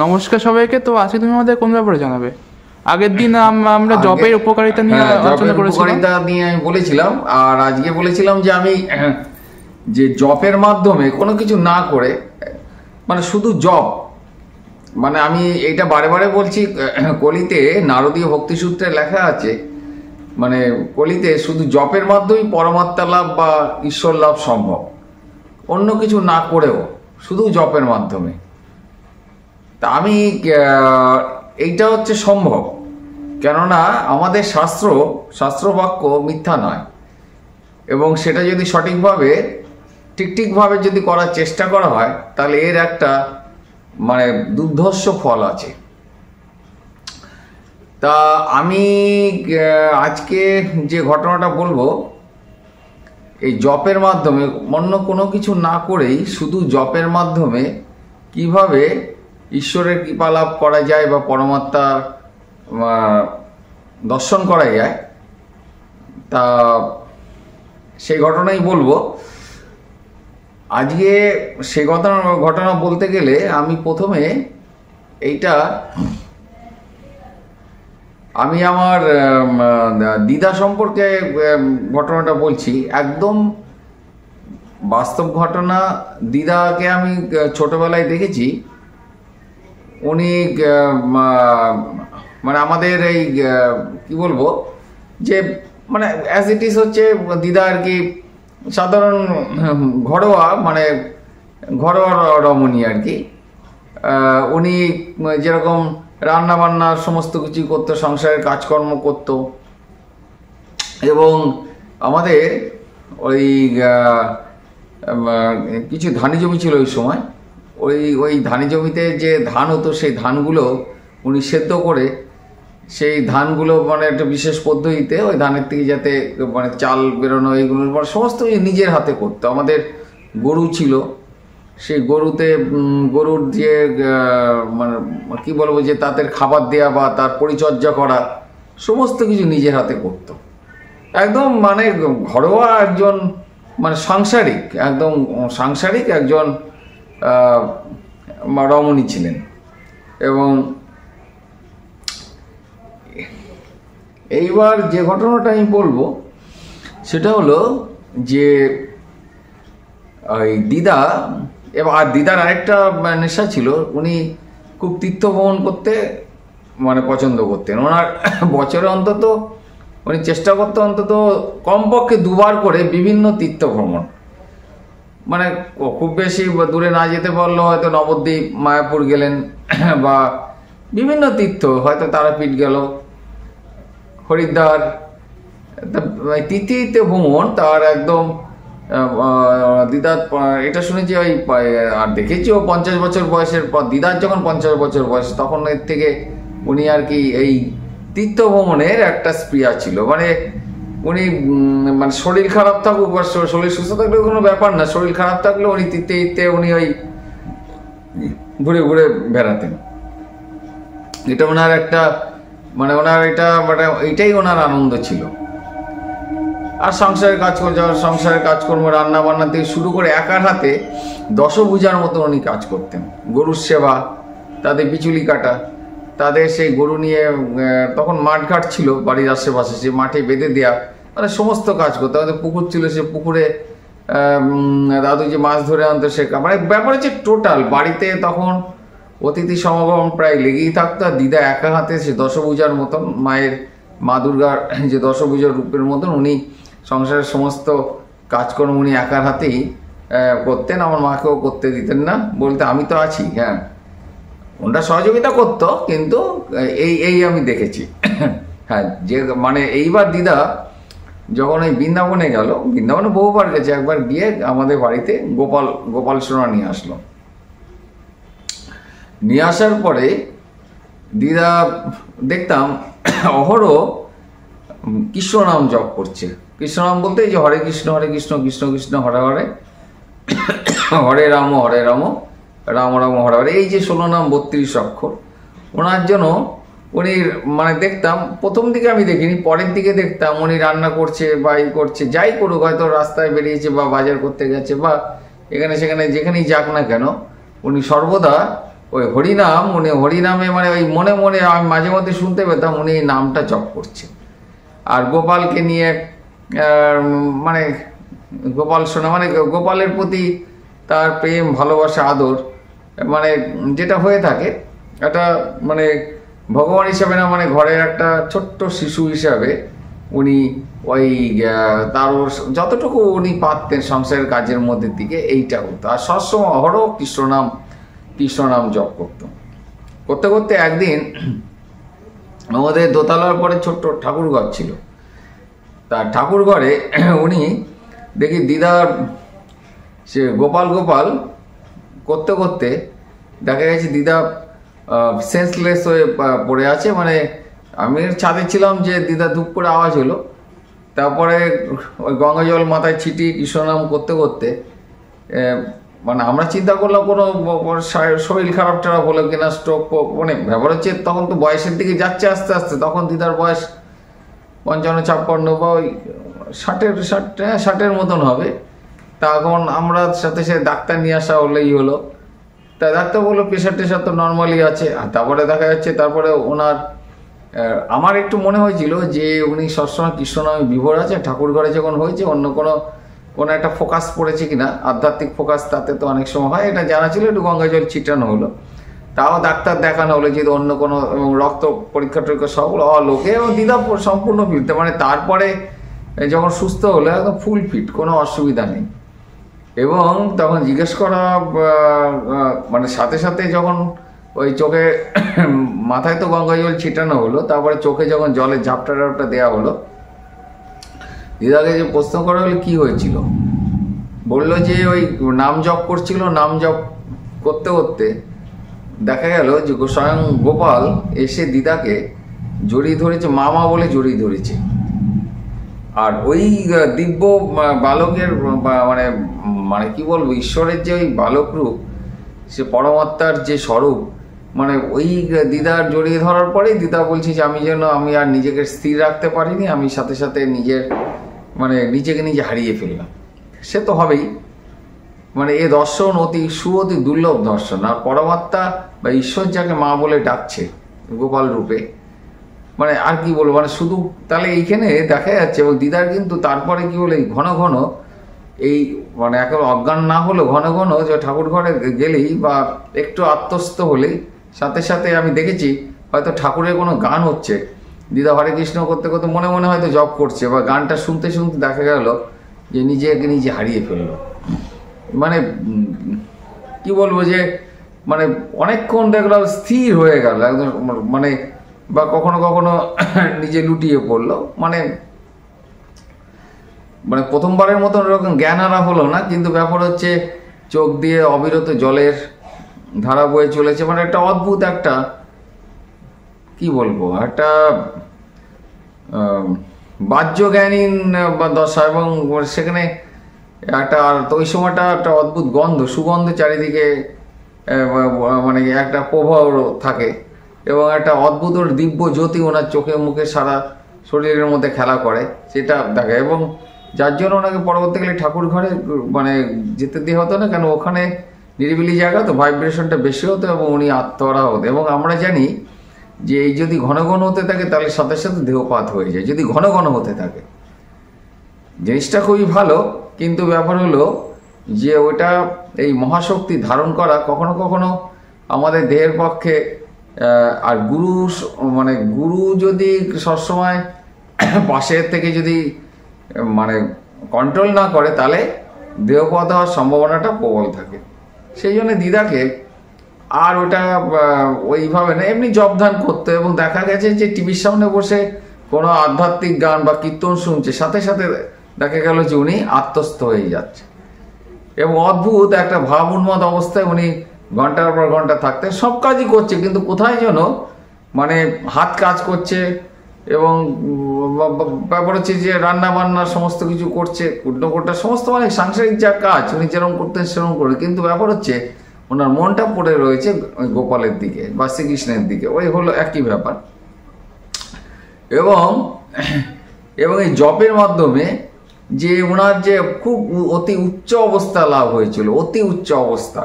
নমস্কার সবাইকে। তো আজকে তুমি আমাদের কোন ব্যাপারে জানাবে? আগের দিন আমরা জবের উপকারিতা নিয়ে আলোচনা করেছিলাম। উপকারিতা নিয়ে আমি বলেছিলাম, আর আজকে বলেছিলাম যে আমি যে জবের মাধ্যমে কোনো কিছু না করে, মানে শুধু জব, মানে আমি এইটা বারে বারে বলছি, কলিতে নারদীয় ভক্তিসূত্রে লেখা আছে, মানে কলিতে শুধু জপের মাধ্যমেই পরমাত্মা লাভ বা ঈশ্বর লাভ সম্ভব, অন্য কিছু না করেও শুধু জপের মাধ্যমে। তা আমি এইটা হচ্ছে সম্ভব, কেননা আমাদের শাস্ত্র বাক্য মিথ্যা নয়, এবং সেটা যদি সঠিকভাবে ঠিকভাবে যদি করার চেষ্টা করা হয় তাহলে এর একটা মানে দুর্ধর্ষ ফল আছে। তা আমি আজকে যে ঘটনাটা বলবো, এই জপের মাধ্যমে অন্য কোনো কিছু না করেই শুধু জপের মাধ্যমে কিভাবে ঈশ্বরের কৃপা লাভ করা যায় বা পরমাত্মার দর্শন করা যায়, তা সেই ঘটনাই বলবো আজকে। সেই ঘটনা বলতে গেলে আমি প্রথমে আমি আমার দিদা সম্পর্কে ঘটনাটা বলছি, একদম বাস্তব ঘটনা। দিদাকে আমি ছোটবেলায় দেখেছি। উনি মানে আমাদের এই কি বলবো, যে মানে অ্যাজ ইট ইজ হচ্ছে দিদা আর কি সাধারণ ঘরোয়া রমণী আর কি। উনি যেরকম রান্না বান্না সমস্ত কিছু করতো, সংসারের কাজকর্ম করত, এবং আমাদের ওই কিছু ধানি জমি ছিল ওই সময়। ওই ধানি জমিতে যে ধান হতো সেই ধানগুলো উনি সেদ্ধ করে, সেই ধানগুলো মানে একটা বিশেষ পদ্ধতিতে ওই ধানের থেকে যাতে মানে চাল বেরোনো, এইগুলো মানে সমস্ত নিজের হাতে করতো। আমাদের গরু ছিল, সেই গরুর যে মানে কি বলবো, যে তাদের খাবার দেওয়া বা তার পরিচর্যা করা সমস্ত কিছু নিজের হাতে করত। একদম মানে ঘরোয়া একজন, মানে সাংসারিক একজন রমণী ছিলেন। এবং এইবার যে ঘটনাটা আমি বলবো সেটা হলো যে ওই দিদা, আর দিদার আরেকটা নেশা ছিল, উনি খুব তীর্থ ভ্রমণ করতে মানে পছন্দ করতেন। ওনার বছরে অন্তত উনি চেষ্টা করতেন অন্তত কমপক্ষে 2বার করে বিভিন্ন তীর্থ ভ্রমণ, মানে খুব বেশি দূরে না যেতে পারলেও হয়তো নবদ্বীপ, মায়াপুর গেলেন, বা বিভিন্ন তীর্থ, হয়তো তারাপীঠ গেল, হরিদ্বার। তীর্থে ভ্রমণ তার একদম দিদার, এটা শুনেছি ওই আর দেখেছি ও 50 বছর বয়সের পর, দিদার যখন 50 বছর বয়স তখন এর থেকে উনি আর কি এই তীর্থ ভ্রমণের একটা স্পৃহা ছিল। মানে উনি মানে শরীর খারাপ থাকুক বা শরীর সুস্থ থাকলে কোনো ব্যাপার না, শরীর খারাপ থাকলে উনি তীর্থে উনি ওই ঘুরে বেড়াতেন। এটা ওনার একটা মানে এইটাই ওনার আনন্দ ছিল। আর সংসারের কাজকর্ম রান্না বান্না থেকে শুরু করে একার হাতে দশভুজার মতো উনি কাজ করতেন। গরুর সেবা, তাদের বিচুলি কাটা, তাদের সেই গরু নিয়ে তখন মাঠঘাট ছিল বাড়ির আশেপাশে, সেই মাঠে বেঁধে দেওয়া, মানে সমস্ত কাজ করতো। আমাদের পুকুর ছিল, সে পুকুরে দাদু যে মাছ ধরে আনতো, সে মানে ব্যাপার হচ্ছে টোটাল বাড়িতে তখন অতিথি সমাগম প্রায় লেগেই থাকতো। আর দিদা একা হাতে সে দশভুজার মতন, মা দুর্গার যে দশভুজার রূপের মতন উনি সংসারের সমস্ত কাজকর্ম উনি একার হাতেই করতেন। আমার মাকেও করতে দিতেন না, বলতে আমি তো আছি, হ্যাঁ ওনারা সহযোগিতা করতো, কিন্তু এই আমি দেখেছি। হ্যাঁ, যে মানে এইবার দিদা যখন এই বৃন্দাবনে গেল, বৃন্দাবনে বহুবার গেছে, একবার গিয়ে আমাদের বাড়িতে গোপাল সোনা নিয়ে আসলো। নিয়ে আসার পরে দিদা দেখতাম অহরহ কৃষ্ণ নাম জপ করছে। কৃষ্ণ নাম বলতে এই যে হরে কৃষ্ণ কৃষ্ণ কৃষ্ণ হরে হরে, হরে রাম রাম রাম হরে হরে, এই যে 16 নাম 32 অক্ষর। ওনার জন্য উনি মানে দেখতাম, প্রথম দিকে আমি দেখিনি, পরের দিকে দেখতাম উনি রান্না করছে বা করছে, যাই করুক, হয়তো রাস্তায় বেরিয়েছে বা বাজার করতে গেছে বা এখানে সেখানে যেখানেই যাক না কেন, উনি সর্বদা ওই হরিনাম, উনি হরিনামে মানে ওই মনে মনে আমি মাঝে মধ্যে শুনতে পেতাম উনি এই নামটা জপ করছে। আর গোপালকে নিয়ে মানে গোপাল শোনা মানে গোপালের প্রতি তার প্রেম ভালোবাসা আদর মানে যেটা হয়ে থাকে একটা মানে ভগবান হিসাবে না, মানে ঘরের একটা ছোট্ট শিশু হিসাবে উনি ওই তার যতটুকু উনি পারতেন সংসারের কাজের মধ্যে দিকে এইটা হতো। আর সবসময় অহরহ কৃষ্ণনাম জপ করতে করতে একদিন আমাদের দোতলার পরে ছোট্ট ঠাকুরঘর ছিল। তার ঠাকুরঘরে উনি দেখি দিদার সে গোপাল করতে করতে দেখা গেছে দিদা সেন্সলেস হয়ে পড়ে আছে। মানে আমি ছাদে ছিলাম যে দিদা ধূপ করে আওয়াজ হলো, তারপরে ওই গঙ্গা জল মাথায় ছিটিয়ে কৃষ্ণনাম করতে করতে মানে আমরা চিন্তা করলাম কোনো শরীর খারাপ টারাপ হলো কিনা, স্ট্রোক মানে ব্যাপার হচ্ছে তখন তো বয়সের দিকে যাচ্ছে আস্তে আস্তে। তখন দিদার বয়স 55-56 বা ওই 60-60 মতন হবে। তখন আমরা সাথে সাথে ডাক্তার নিয়ে আসা হলেই হলো। তা ডাক্তার বললো প্রেশার টেশার তো নর্মালি আছে। আর তারপরে দেখা যাচ্ছে তারপরে ওনার আমার একটু মনে হয়েছিল যে উনি সবসময় কৃষ্ণনামে বিভোর আছে। ঠাকুর ঘরে যখন হয়েছে অন্য কোনো একটা ফোকাস পড়েছে কিনা, আধ্যাত্মিক ফোকাস, তাতে তো অনেক সময় হয়। এটা জানা ছিল, একটু গঙ্গা জল ছিটানো হলো। তাও ডাক্তার দেখানো হলো যদি অন্য কোনো, এবং রক্ত পরীক্ষা টরীক্ষা সব হলো লোকে, এবং দিদা সম্পূর্ণ ফিট। মানে তারপরে যখন সুস্থ হলো একদম ফুল ফিট, কোনো অসুবিধা নেই। এবং তখন জিজ্ঞেস করা মানে সাথে সাথে যখন ওই চোখে মাথায় তো গঙ্গা জল ছিটানো হলো, তারপরে চোখে যখন জলের ঝাপটা দেওয়া হলো, দিদাকে যে প্রশ্ন করা হলো কি হয়েছিল, বললো যে ওই নাম জপ করছিল। নাম জপ করতে করতে দেখা গেল যে স্বয়ং গোপাল এসে দিদাকে জড়িয়ে ধরেছে, মামা বলে জড়িয়ে ধরেছে। আর ওই দিব্য বালকের মানে মানে কি বলবো, ঈশ্বরের যে ওই বালক রূপ, সে পরমাত্মার যে স্বরূপ, মানে ওই দিদার জড়িয়ে ধরার পরেই দিদা বলছি যে আমি আর নিজেকে স্থির রাখতে পারিনি, আমি সাথে সাথে নিজেকে নিজে হারিয়ে ফেললাম। সে তো হবেই, মানে এ দর্শন অতি দুর্লভ দর্শন। আর পরমাত্মা বা ঈশ্বর যাকে মা বলে ডাকছে গোপাল রূপে, মানে আর কি বলবো, মানে শুধু তাহলে এইখানে দেখা যাচ্ছে। এবং দিদার কিন্তু তারপরে কি বলে ঘন ঘন এই মানে একেবারে অজ্ঞান না হলেও ঘন ঘন যে ঠাকুর ঘরে গেলেই বা একটু আত্মস্থ হলেই সাথে সাথে আমি দেখেছি হয়তো ঠাকুরের কোনো গান হচ্ছে, দিদা হরে কৃষ্ণ করতে করতে মনে মনে হয়তো জপ করছে, বা গানটা শুনতে শুনতে দেখা গেল যে নিজেকে নিজে হারিয়ে ফেললো। মানে কি বলবো যে মানে অনেকক্ষণ দেখলাম স্থির হয়ে গেল একদম, মানে বা কখনো কখনো নিজে লুটিয়ে পড়লো। মানে প্রথমবারের মতন এরকম জ্ঞান হারা হলো না, কিন্তু ব্যাপার হচ্ছে চোখ দিয়ে অবিরত জলের ধারা বয়ে চলেছে। মানে একটা অদ্ভুত একটা কি বলবো, একটা বাহ্যজ্ঞানীন দশা। এবং সেখানে একটা ওই সময়টা একটা অদ্ভুত সুগন্ধ চারিদিকে, মানে একটা প্রভাব থাকে, এবং একটা অদ্ভুত দিব্য জ্যোতি ওনার চোখে মুখে সারা শরীরের মধ্যে খেলা করে, সেটা দেখে। এবং যার জন্য ওনাকে পরবর্তীকালে ঠাকুর ঘরে মানে যেতে দিয়ে হতো না, কেন ওখানে নিরিবিলি জায়গা তো, ভাইব্রেশনটা বেশি হতো এবং উনি আত্মহারা হতো। এবং আমরা জানি যে এই যদি ঘন ঘন হতে থাকে তাহলে সাথে সাথে দেহপাত হয়ে যায়, যদি ঘন ঘন হতে থাকে। জিনিসটা খুবই ভালো, কিন্তু ব্যাপার হলো যে ওটা এই মহাশক্তি ধারণ করা কখনো কখনো আমাদের দেহের পক্ষে, আর গুরু যদি সবসময় পাশের থেকে যদি মানে কন্ট্রোল না করে, তাহলে দেহপাত হওয়ার সম্ভাবনাটা প্রবল থাকে। সেই জন্য দিদাকে আর ওটা ওইভাবে না, এমনি জবধান করতো। এবং দেখা গেছে যে টিভির সামনে বসে কোনো আধ্যাত্মিক গান বা কীর্তন শুনছে, সাথে সাথে দেখা গেল যে উনি আত্মস্থ হয়ে যাচ্ছে। এবং অদ্ভুত একটা ভাব উন্মাদ অবস্থায় উনি ঘন্টার পর ঘন্টা থাকতে সব কাজই করছে, কিন্তু কোথায় যেন মানে হাত কাজ করছে, এবং ব্যাপার হচ্ছে যে রান্না বান্না সমস্ত কিছু করছে, কুটনোকোটা সমস্ত মানে সাংসারিক যা কাজ উনি যেরকম করতেন সেরকম করে। কিন্তু ব্যাপার হচ্ছে ওনার মনটা পড়ে রয়েছে ওই গোপালের দিকে বা শ্রীকৃষ্ণের দিকে, ওই হলো একই ব্যাপার। এবং এই জপের মাধ্যমে যে ওনার যে খুব অতি উচ্চ অবস্থা লাভ হয়েছিল, অতি উচ্চ অবস্থা,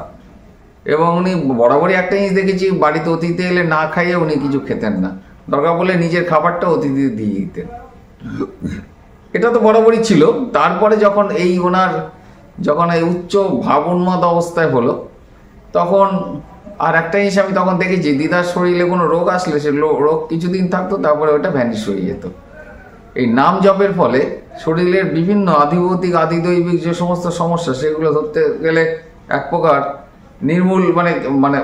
এবং উনি বরাবরই একটা জিনিস দেখেছি, বাড়িতে অতিথি এলে না খাইয়ে উনি কিছু খেতেন না, দরকার বলে নিজের খাবারটা অতিথি দিয়ে দিতেন। এটা তো বরাবরই ছিল। তারপরে যখন এই উচ্চ ভাবোন্মাদ অবস্থায় হলো, তখন আর একটা জিনিস আমি তখন দেখেছি, দিদার শরীরে কোনো রোগ আসলে সে রোগ কিছুদিন থাকতো, তারপরে ওটা ভ্যানিশ হয়ে যেত। এই নাম জপের ফলে শরীরের বিভিন্ন আধিভৌতিক আধিদৈবিক যে সমস্ত সমস্যা, সেগুলো ধরতে গেলে এক প্রকার নির্মূল মানে মানে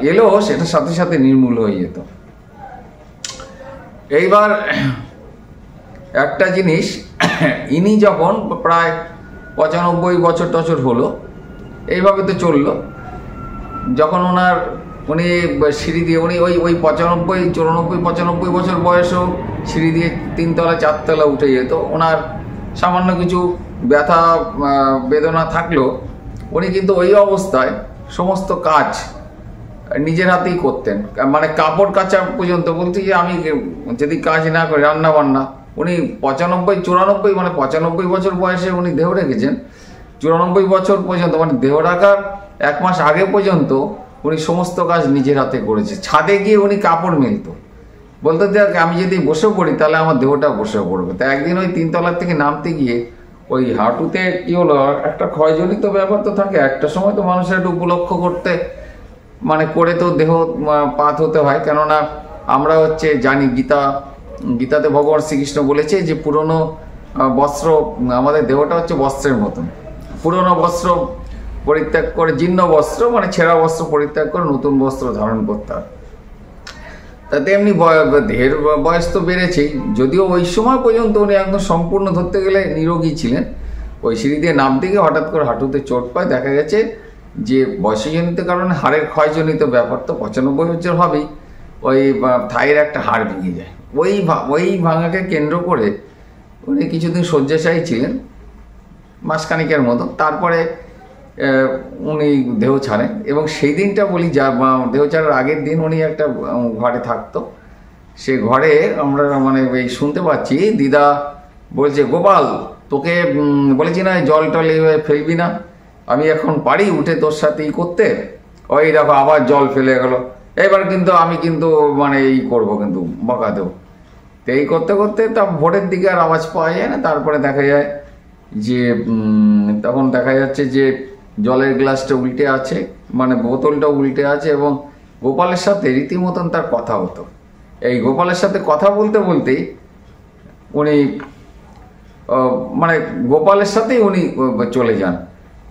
এলেও সেটার সাথে সাথে নির্মূল হয়ে যেত। এইবার একটা জিনিস, ইনি যখন প্রায় 95 বছর টছর হলো, এইভাবে তো চললো। যখন উনি সিঁড়ি দিয়ে ওই 95 বছর বয়সেও সিঁড়ি দিয়ে 3 তলা 4 তলা উঠে যেত। ওনার সামান্য কিছু ব্যথা বেদনা থাকলেও উনি কিন্তু ওই অবস্থায় সমস্ত কাজ নিজের হাতেই করতেন। মানে কাপড় কাচা পর্যন্ত, বলছি যে আমি যদি কাজ না করি, রান্না বান্না, উনি 95 মানে 95 বছর বয়সে উনি দেহ রেখেছেন। 94 বছর পর্যন্ত, মানে দেহ রাখার 1 মাস আগে পর্যন্ত উনি সমস্ত কাজ নিজের হাতে করেছে। ছাদে গিয়ে উনি কাপড় মেলতো, বলতে দেখ আমি যদি বসে পড়ি তাহলে আমার দেহটা বসে পড়বে। তা একদিন ওই 3 তলার থেকে নামতে গিয়ে ওই হাঁটুতে কি হলো, একটা ক্ষয়জনিত ব্যাপার তো থাকে, একটা সময় তো মানুষের একটু উপলক্ষ করতে মানে করে তো দেহ পাত হতে হয়। কেননা আমরা জানি গীতাতে ভগবান শ্রীকৃষ্ণ বলেছে যে পুরনো বস্ত্র, আমাদের দেহটা বস্ত্রের মতন, পুরনো বস্ত্র পরিত্যাগ করে, জীর্ণ বস্ত্র মানে ছেঁড়া বস্ত্র পরিত্যাগ করে নতুন বস্ত্র ধারণ করতে হয়। তাতে এমনি দেহের বয়স তো বেড়েছেই, যদিও ওই সময় পর্যন্ত উনি একদম সম্পূর্ণ ধরতে গেলে নিরোগী ছিলেন। ওই সিঁড়ি দিয়ে নামতে গিয়ে হঠাৎ করে হাঁটুতে চোট পায়, দেখা গেছে যে বয়সজনিত কারণে হাড়ের ক্ষয়জনিত ব্যাপার, তো 95 বছর হবেই ওই থাইয়ের একটা হাড় ভেঙে যায়। ওই ভাঙাকে কেন্দ্র করে উনি কিছুদিন শয্যাশায়ী ছিলেন, মাসখানিকের মতো। তারপরে উনি দেহ ছাড়েন, এবং সেই দিনটা বলি, যা দেহ ছাড়ার আগের দিন উনি একটা ঘরে থাকতো। সে ঘরে আমরা মানে এই শুনতে পাচ্ছি, দিদা বলছে, গোপাল তোকে বলেছি না জল টল এইভাবে ফেলবি না, আমি এখন পারি উঠে তোর সাথে করতে, ওই দেখো আবার জল ফেলে গেল, এবার কিন্তু আমি কিন্তু মানে এই করবো, কিন্তু বকা দেবো। তো এই করতে করতে তা ভোরের দিকে আর আওয়াজ পাওয়া যায় না। তারপরে দেখা যায় যে তখন দেখা যাচ্ছে যে জলের গ্লাসটা উল্টে আছে, মানে বোতলটা উল্টে আছে, এবং গোপালের সাথে রীতিমতন তার কথা হতো। এই গোপালের সাথে কথা বলতে বলতেই উনি মানে গোপালের সাথেই উনি চলে যান,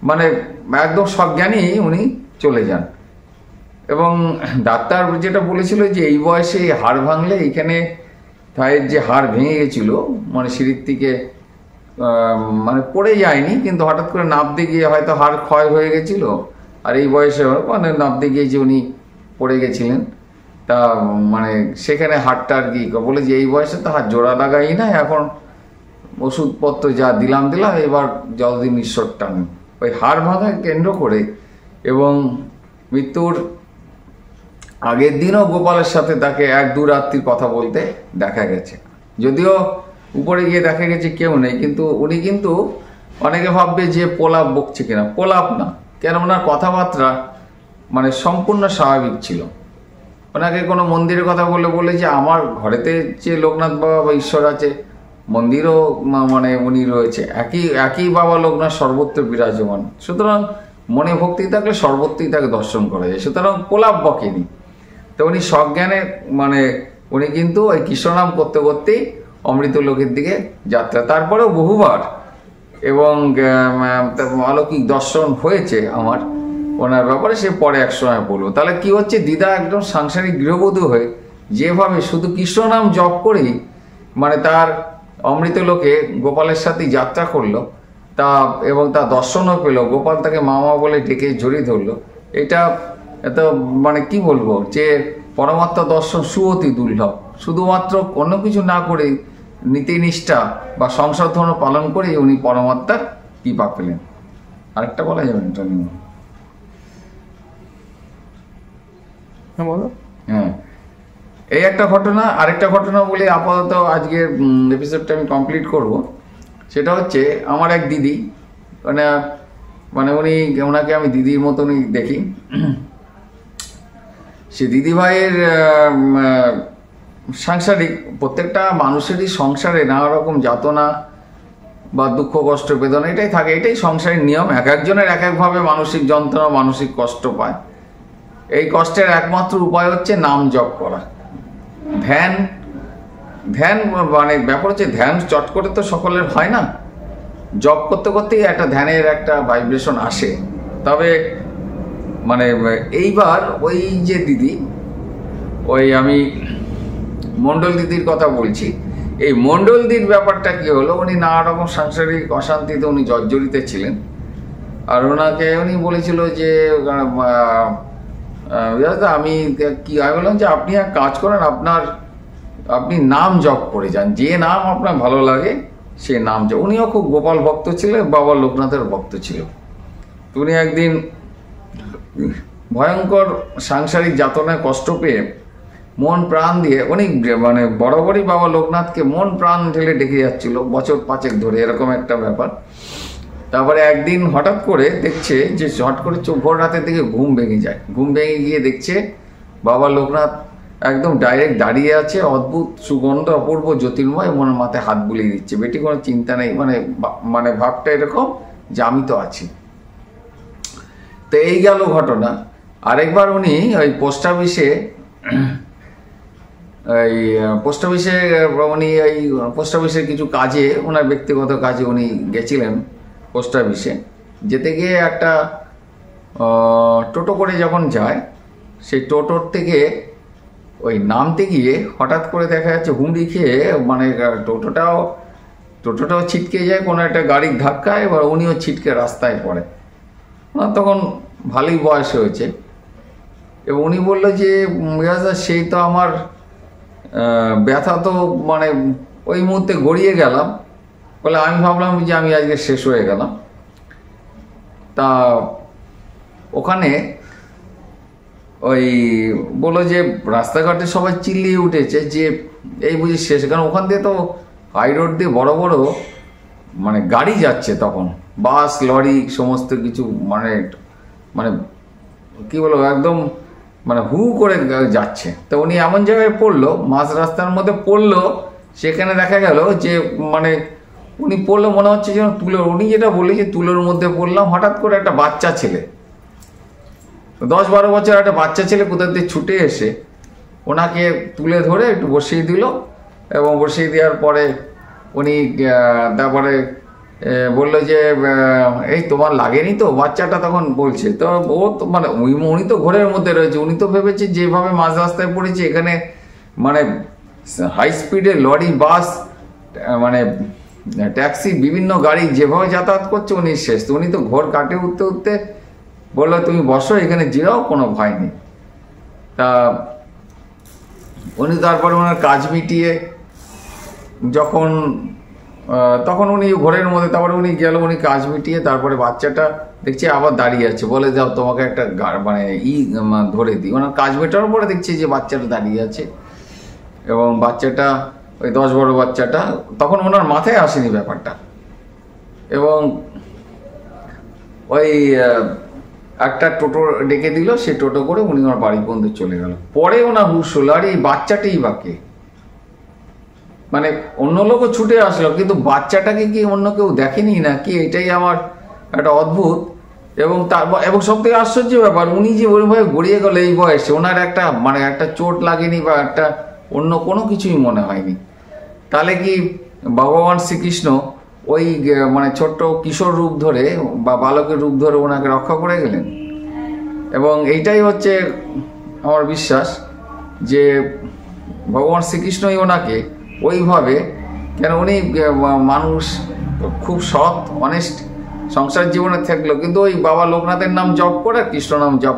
মানে একদম সজ্ঞানী উনি চলে যান। এবং ডাক্তার যেটা বলেছিল যে এই বয়সে হাড় ভাঙলে, এইখানে থাইয়ের যে হাড় ভেঙে গেছিল, মানে সিঁড়ির থেকে মানে পড়ে যায়নি, কিন্তু হঠাৎ করে নাবতে গিয়ে হয়তো হাড় ক্ষয় হয়ে গেছিল, আর এই বয়সে মানে নাবতে গিয়ে যে উনি পড়ে গেছিলেন, তা মানে সেখানে হাড়টা আর কি বলে যে এই বয়সে তো হাড় জোড়া লাগাই না, এখন ওষুধপত্র যা দিলাম, এবার যতদিন ঈশ্বর টানেন। ওই হাড় ভাঙা কেন্দ্র করে, এবং মৃত্যুর আগের দিনও গোপালের সাথে তাকে 1-2 রাত্রির কথা বলতে দেখা গেছে। যদিও উপরে গিয়ে দেখা গেছে কেউ নেই, কিন্তু উনি কিন্তু অনেকে ভাববে যে প্রলাপ বকছে কিনা, প্রলাপ না, কেন ওনার কথাবার্তা মানে সম্পূর্ণ স্বাভাবিক ছিল। ওনাকে কোনো মন্দিরের কথা বলে যে আমার ঘরেতে যে লোকনাথ বাবা বা ঈশ্বর আছে, মন্দিরও মানে উনি রয়েছে, একই বাবা লোকনাথ সর্বত্র বিরাজমান। সুতরাং মনে ভক্তি থাকলে সর্বত্রই তাকে দর্শন করা যায়, সুতরাং প্রলাপ বকেনি। তো উনি সজ্ঞানে মানে উনি কিন্তু ওই কৃষ্ণনাম করতে করতেই অমৃত লোকের দিকে যাত্রা। তারপরেও বহুবার এবং অলৌকিক দর্শন হয়েছে আমার ওনার ব্যাপারে, সে পরে এক সময় বলবো। তাহলে কি হচ্ছে, দিদা একদম সাংসারিক গৃহবধূ হয়ে যেভাবে শুধু কৃষ্ণনাম জপ করেই মানে তার অমৃত লোকে গোপালের সাথে যাত্রা করলো, তা এবং তা দর্শনও পেল, গোপাল তাকে মামা বলে ডেকে জড়িয়ে ধরলো। এটা এত মানে কি বলবো, যে পরমাত্মা দর্শন সুঅতি দুর্লভ। শুধুমাত্র অন্য কিছু না করে নীতিনিষ্ঠা বা সংসার ধর্ম পালন করে উনি পরমাত্মার কৃপা পেলেন। আরেকটা বলা যাবে এটা নিয়ে? বলো। হ্যাঁ, এই একটা ঘটনা। আরেকটা ঘটনা বলে আপাতত আজকের এপিসোডটা আমি কমপ্লিট করব। সেটা হচ্ছে আমার এক দিদি, মানে উনি ওনাকে আমি দিদির মতনই দেখি। সে দিদিভাইয়ের সাংসারিক প্রত্যেকটা মানুষেরই সংসারে নানা রকম যাতনা বা দুঃখ কষ্ট বেদনা এটাই থাকে, এটাই সংসারের নিয়ম। এক একজনের এক একভাবে মানসিক যন্ত্রণা মানসিক কষ্ট পায়। এই কষ্টের একমাত্র উপায় হচ্ছে নাম জপ করা, ধ্যান। ধ্যান মানে ব্যাপার হচ্ছে ধ্যান চট করে তো সকলের হয় না, জপ করতে করতেই একটা ধ্যানের একটা ভাইব্রেশন আসে। তবে মানে এইবার ওই যে দিদি, ওই আমি মণ্ডল দিদির কথা বলছি, এই মণ্ডল দিদির ব্যাপারটা কি হলো, উনি নানা রকম সাংসারিক অশান্তিতে উনি জর্জরিত ছিলেন। আর ওনাকে উনি বলেছিল যে আমি কি, আমি বললাম যে আপনি এক কাজ করেন, আপনি নাম জপ করে যান, যে নাম আপনার ভালো লাগে সে নাম জপ। উনিও খুব গোপাল ভক্ত ছিলেন, বাবা লোকনাথের ভক্ত ছিল। উনি একদিন ভয়ঙ্কর সাংসারিক যাতনায় কষ্ট পেয়ে মন প্রাণ দিয়ে উনি মানে বরাবরই বাবা লোকনাথকে মন প্রাণ ঢেলে ডেকে যাচ্ছিল বছর 5 ধরে, এরকম একটা ব্যাপার। তারপরে একদিন হঠাৎ করে দেখছে যে হঠাৎ করে ভোর রাতের দিকে ঘুম ভেঙে যায়। ঘুম ভেঙে গিয়ে দেখছে বাবা লোকনাথ একদম ডাইরেক্ট দাঁড়িয়ে আছে, অদ্ভুত সুগন্ধ অপূর্ব জ্যোতির্ময়, মনের মাথায় হাত বুলিয়ে দিচ্ছে। বেটি কোনো চিন্তা নেই, মানে ভাবটা এরকম যে আমি তো আছি। তো এই গেল ঘটনা। আরেকবার উনি ওই পোস্ট অফিসে কিছু কাজে, ওনার ব্যক্তিগত কাজে উনি গেছিলেন পোস্ট অফিসে। যেতে গিয়ে একটা টোটো করে যখন যায়, সেই টোটোর থেকে ওই নামতে গিয়ে হঠাৎ করে দেখা যাচ্ছে হুমড়ি খেয়ে মানে টোটোটাও ছিটকে যায় কোনো একটা গাড়ির ধাক্কায়, এবার উনিও ছিটকে রাস্তায় পড়ে। ওনার তখন ভালোই বয়স হয়েছে, এবং উনি বললো যে সেই তো আমার ব্যথা তো মানে ওই মুহূর্তে গড়িয়ে গেলাম। বলে আমি ভাবলাম যে আমি আজকে শেষ হয়ে গেলাম। তা ওখানে ওই বললো যে রাস্তাঘাটে সবাই চিল্লিয়ে উঠেছে যে এই বুঝি শেষ, কারণ ওখান দিয়ে তো হাই রোড দিয়ে বড় বড় মানে গাড়ি যাচ্ছে, তখন বাস লরি সমস্ত কিছু মানে মানে কি বলবো একদম মানে হু করে যাচ্ছে। তো উনি এমন জায়গায় পড়লো, মাঝ রাস্তার মধ্যে পড়লো, সেখানে দেখা গেল যে মানে উনি পড়লো মনে হচ্ছে যেন তুলোর, উনি যেটা বললেন যে তুলোর মধ্যে পড়লাম। হঠাৎ করে একটা বাচ্চা ছেলে, 10-12 বছর একটা বাচ্চা ছেলে কোথা দিয়ে ছুটে এসে ওনাকে তুলে ধরে একটু বসিয়ে দিল, এবং বসিয়ে দেওয়ার পরে উনি তারপরে বললো যে এই তোমার লাগেনি তো, বাচ্চাটা তখন বলছে। তো ও তো মানে উনি তো ঘোরের মধ্যে রয়েছে, উনি তো ভেবেছে যেভাবে মাঝ রাস্তায় পড়েছে এখানে মানে হাই স্পিডে লরি বাস মানে ট্যাক্সি বিভিন্ন গাড়ি যেভাবে যাতায়াত করছে উনি শেষ। তো উনি তো ঘোর কাটে উঠতে উঠতে বললো তুমি বসো এখানে, জিরাও, কোনো ভয় নেই। তা উনি তারপরে ওনার কাজ মিটিয়ে তখন উনি ঘরের মধ্যে, তারপরে উনি গেল, উনি কাজ মিটিয়ে তারপরে বাচ্চাটা দেখছি আবার দাঁড়িয়ে আছে। বলে যাও তোমাকে একটা মানে ধরে দিই। ওনার কাজ মেটানোর পরে দেখছি যে বাচ্চাটা দাঁড়িয়ে আছে, এবং বাচ্চাটা ওই 10-12 বাচ্চাটা, তখন ওনার মাথায় আসেনি ব্যাপারটা, এবং ওই একটা টোটো ডেকে দিল, সে টোটো করে উনি ওনার বাড়ি পর্যন্ত চলে গেল। পরে ওনার হুশ হলো আর এই বাচ্চাটাই বাকে, মানে অন্য লোকও ছুটে আসলো কিন্তু বাচ্চাটাকে কি অন্য কেউ দেখেনি না কি, এটাই আমার একটা অদ্ভুত। এবং সব থেকে আশ্চর্য ব্যাপার, উনি যে ওইভাবে গড়িয়ে গেল এই বয়সে, ওনার একটা মানে একটা চোট লাগেনি বা একটা অন্য কোনো কিছুই মনে হয়নি। তাহলে কি ভগবান শ্রীকৃষ্ণ ওই মানে ছোট্ট কিশোর রূপ ধরে বা বালকের রূপ ধরে ওনাকে রক্ষা করে গেলেন? এবং এইটাই হচ্ছে আমার বিশ্বাস যে ভগবান শ্রীকৃষ্ণই ওনাকে ওইভাবে, কেন উনি মানুষ খুব সৎ অনেস্ট সংসার জীবনে থাকলো, কিন্তু ওই বাবা লোকনাথের নাম জপ করে কৃষ্ণ নাম জপ।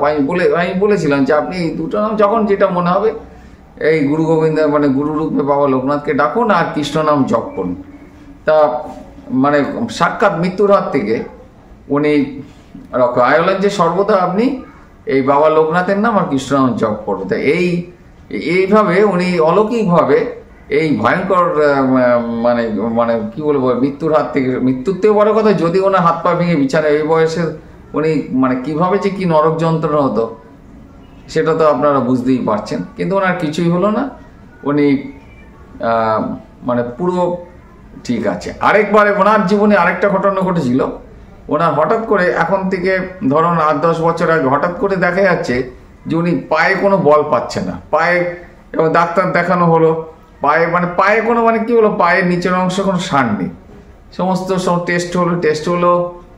আমি বলেছিলাম যে আপনি এই দুটো নাম যখন যেটা মনে হবে এই গুরু গোবিন্দ মানে গুরুরূপে বাবা লোকনাথকে ডাকুন আর কৃষ্ণ নাম জপ করুন। তা মানে সাক্ষাৎ মৃত্যুর হাত থেকে উনি রক্ষা হলেন যে সর্বদা আপনি এই বাবা লোকনাথের নাম আর কৃষ্ণ নাম জপ করুন। তা এইভাবে উনি অলৌকিকভাবে এই ভয়ঙ্কর মানে মানে কি বলবো মৃত্যুর হাত থেকে, মৃত্যুতেও বড় কথা, যদি ওনার হাত পা ভেঙে বিছানায় এই বয়সে উনি মানে কিভাবে যে কি নরক যন্ত্রণা হতো সেটা তো আপনারা বুঝতেই পারছেন। কিন্তু ওনার কিছুই হলো না, উনি মানে পুরো ঠিক আছে। আরেকবারে ওনার জীবনে আরেকটা ঘটনা ঘটেছিল। ওনার হঠাৎ করে, এখন থেকে ধরুন 8-10 বছর আগে, হঠাৎ করে দেখা যাচ্ছে যে উনি পায়ে কোনো বল পাচ্ছে না, পায়ে, এবং ডাক্তার দেখানো হলো, পায়ে কোনো কি হলো, পায়ের নিচের অংশ কোনো সার নেই। সমস্ত টেস্ট হলো,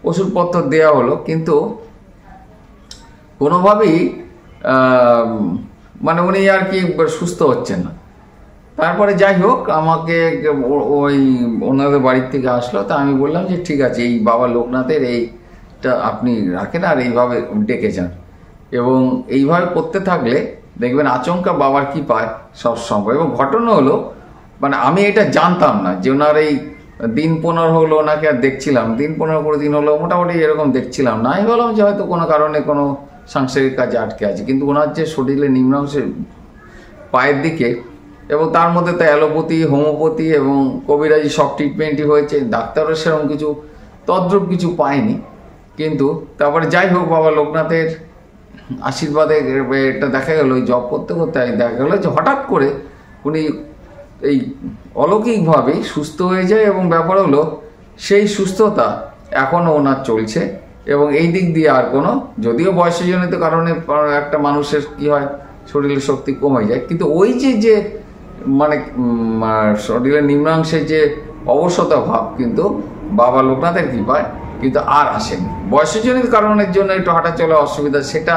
ওষুধপত্র দেওয়া হলো, কিন্তু কোনোভাবেই উনি আর কি সুস্থ হচ্ছেন না। তারপরে যাই হোক, আমাকে ওই ওনাদের বাড়ির থেকে আসলো, তা আমি বললাম যে ঠিক আছে, এই বাবা লোকনাথের এইটা আপনি রাখেন আর এইভাবে ডেকে যান, এবং এইভাবে করতে থাকলে দেখবেন আচমকা বাবার কি পায় সব সম্ভব। এবং ঘটনা হলো, আমি এটা জানতাম না যে ওনার এই দিন 15 হলো, ওনাকে আর দেখছিলাম, দিন 15 দিন হলো, মোটামুটি এরকম দেখছিলাম না। আমি বললাম যে হয়তো কোনো কারণে কোনো সাংসারিক কাজে আটকে আছে, কিন্তু ওনার যে শরীরের নিম্নাংশে পায়ের দিকে, এবং তার মধ্যে তো অ্যালোপ্যাথি, হোমিওপ্যাথি এবং কবিরাজি সব ট্রিটমেন্টই হয়েছে, ডাক্তারও সেরকম কিছু তদ্রূপ কিছু পায়নি। কিন্তু তারপরে যাই হোক, বাবা লোকনাথের আশীর্বাদে এটা দেখা গেল, ওই জব করতে করতে দেখা গেলো যে হঠাৎ করে উনি এই অলৌকিকভাবেই সুস্থ হয়ে যায়। এবং ব্যাপার হলো, সেই সুস্থতা এখনও ওনার চলছে, এবং এই দিক দিয়ে আর কোনো, যদিও বয়সজনিত কারণে একটা মানুষের কি হয়, শরীরের শক্তি কমে যায়, কিন্তু ওই যে শরীরের নিম্নাংশে যে অবসতা ভাব কিন্তু বাবা লোকনাথের কৃপায় কিন্তু আর আসেনি। বয়সজনিত কারণের জন্য একটু হাঁটা চলা অসুবিধা, সেটা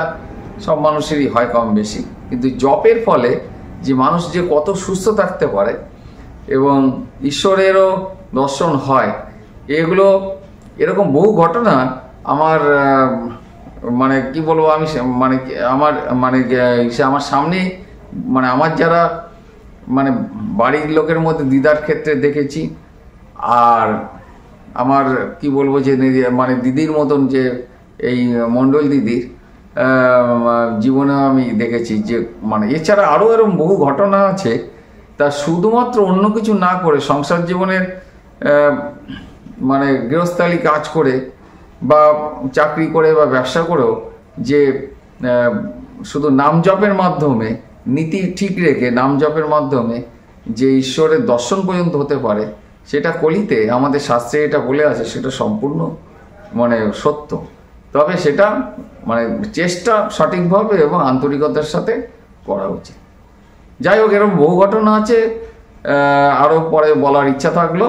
সব মানুষেরই হয় কম বেশি, কিন্তু জপের ফলে যে মানুষ যে কত সুস্থ থাকতে পারে এবং ঈশ্বরেরও দর্শন হয়, এরকম বহু ঘটনা আমার কি বলবো, আমি আমার সামনে, আমার যারা বাড়ির লোকের মধ্যে দিদার ক্ষেত্রে দেখেছি, আর আমার কি বলবো যে দিদির মতন, যে এই মণ্ডল দিদির জীবনে আমি দেখেছি যে এছাড়া আরও এরকম বহু ঘটনা আছে। তা শুধুমাত্র অন্য কিছু না করে, সংসার জীবনের গৃহস্থালী কাজ করে বা চাকরি করে বা ব্যবসা করেও যে শুধু নাম জপের মাধ্যমে, নীতি ঠিক রেখে নাম জপের মাধ্যমে যে ঈশ্বরের দর্শন পর্যন্ত হতে পারে, সেটা কলিতে আমাদের শাস্ত্রে এটা বলে আছে, সেটা সম্পূর্ণ সত্য। তবে সেটা চেষ্টা সঠিকভাবে এবং আন্তরিকতার সাথে করা উচিত। যাই হোক, এরকম বহু ঘটনা আছে, আরও পরে বলার ইচ্ছা থাকলো।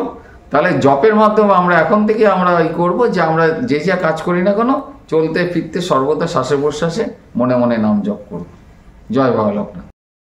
তাহলে জপের মাধ্যমে আমরা এখন থেকে আমরা করবো যে আমরা যে যা কাজ করি না কেন, চলতে ফিরতে সর্বদা শ্বাসে প্রশ্বাসে মনে মনে নাম জপ করব। জয় বাবা লোকনাথ।